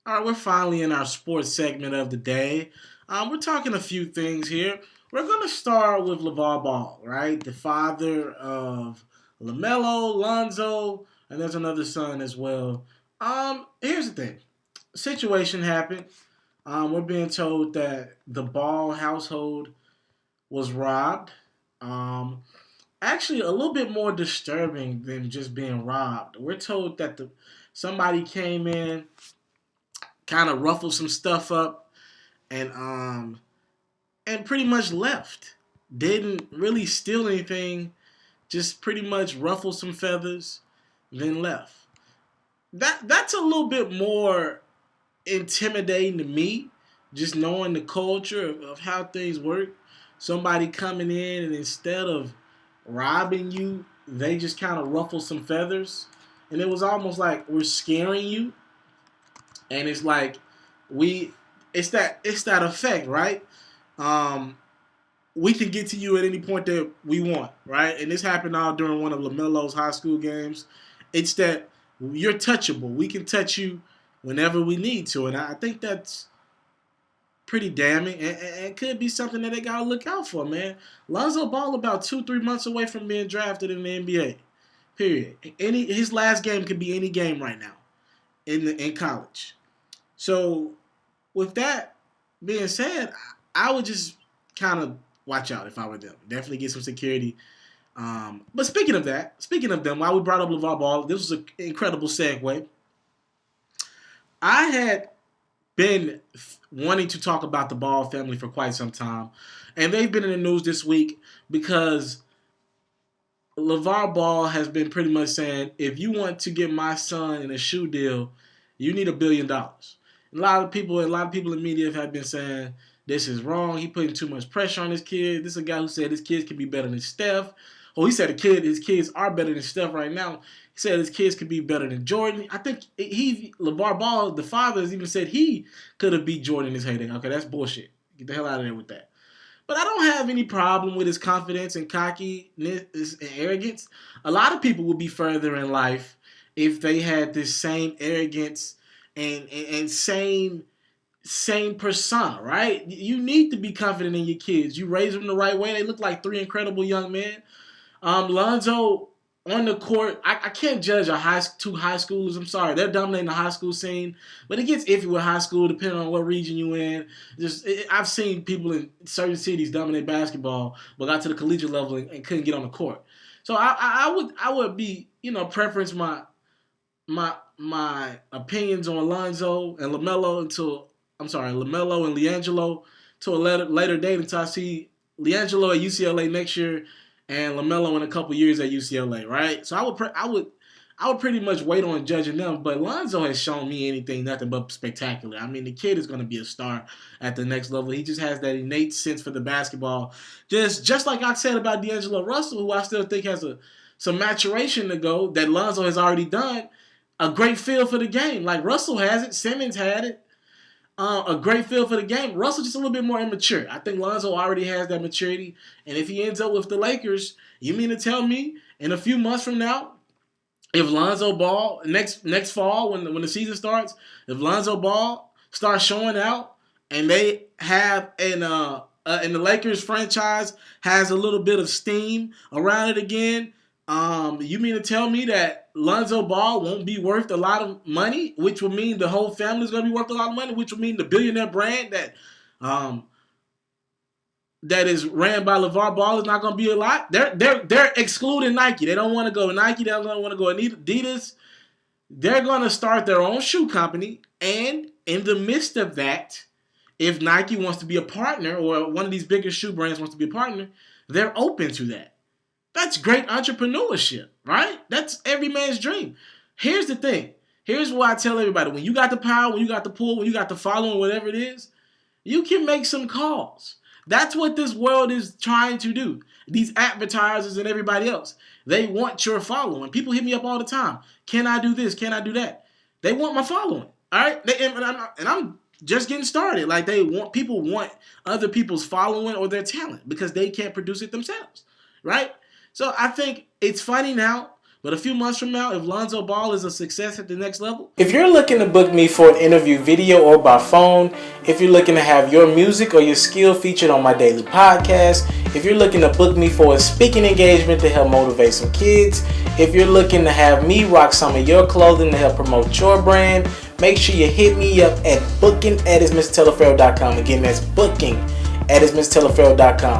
All right, we're finally in our sports segment of the day. We're talking a few things here. We're going to start with Lavar Ball, right? The father of Lamelo, Lonzo, and there's another son as well. Here's the thing. Situation happened. We're being told that the Ball household was robbed. Um, Actually, a little bit more disturbing than just being robbed. We're told that somebody came in, kind of ruffled some stuff up, and pretty much left. Didn't really steal anything, just pretty much ruffled some feathers, then left. That's a little bit more intimidating to me, just knowing the culture of how things work. Somebody coming in and instead of robbing you, they just kind of ruffle some feathers. And it was almost like we're scaring you. And it's like we it's that effect, right? Um, we can get to you at any point that we want, right? And this happened all during one of LaMelo's high school games. It's that you're touchable. We can touch you whenever we need to, and I think that's pretty damning, and could be something that they gotta look out for, man. Lonzo Ball about 2-3 months away from being drafted in the NBA. Period. His last game could be any game right now in college. So with that being said, I would just kind of watch out if I were them. Definitely get some security. But speaking of them, while we brought up LeVar Ball, this was an incredible segue. I had been wanting to talk about the Ball family for quite some time, and they've been in the news this week because LeVar Ball has been pretty much saying, if you want to get my son in a shoe deal, you need $1 billion. A lot of people in media have been saying this is wrong. He putting too much pressure on his kid. This is a guy who said his kids can be better than Steph. Oh, he said his kids are better than Steph right now. He said his kids could be better than Jordan. I think LeVar Ball, the father, has even said he could have beat Jordan in his heyday. Okay, that's bullshit. Get the hell out of there with that. But I don't have any problem with his confidence and cockiness and arrogance. A lot of people would be further in life if they had this same arrogance and same persona, right? You need to be confident in your kids. You raise them the right way. They look like three incredible young men. Lonzo on the court, I can't judge two high schoolers. I'm sorry, they're dominating the high school scene, but it gets iffy with high school depending on what region you in. I've seen people in certain cities dominate basketball, but got to the collegiate level and couldn't get on the court. So I would be preference my opinions on Lonzo and Lamelo Lamelo and LiAngelo to a later date until I see LiAngelo at UCLA next year and Lamelo in a couple years at UCLA, right? So I would pretty much wait on judging them, but Lonzo has shown me nothing but spectacular. I mean, the kid is going to be a star at the next level. He just has that innate sense for the basketball. Just like I said about D'Angelo Russell, who I still think has some maturation to go that Lonzo has already done, a great feel for the game. Like Russell has it, Simmons had it. A great feel for the game. Russell just a little bit more immature. I think Lonzo already has that maturity. And if he ends up with the Lakers, you mean to tell me in a few months from now, if Lonzo Ball next fall when the season starts, if Lonzo Ball starts showing out and they have and the Lakers franchise has a little bit of steam around it again, you mean to tell me that Lonzo Ball won't be worth a lot of money, which will mean the whole family is going to be worth a lot of money, which will mean the billionaire brand that is ran by LeVar Ball is not going to be a lot. They're excluding Nike. They don't want to go Nike. They don't want to go Adidas. They're going to start their own shoe company, and in the midst of that, if Nike wants to be a partner or one of these bigger shoe brands wants to be a partner, they're open to that. That's great entrepreneurship, right? That's every man's dream. Here's the thing. Here's what I tell everybody. When you got the power, when you got the pull, when you got the following, whatever it is, you can make some calls. That's what this world is trying to do. These advertisers and everybody else, they want your following. People hit me up all the time. Can I do this? Can I do that? They want my following, all right? And I'm just getting started. Like people want other people's following or their talent because they can't produce it themselves, right? So I think it's funny now But a few months from now, if Lonzo Ball is a success at the next level. If you're looking to book me for an interview video or by phone, if you're looking to have your music or your skill featured on my daily podcast, if you're looking to book me for a speaking engagement to help motivate some kids, if you're looking to have me rock some of your clothing to help promote your brand, make sure you hit me up at booking@ismrteleferro.com. Again, that's booking@ismrteleferro.com.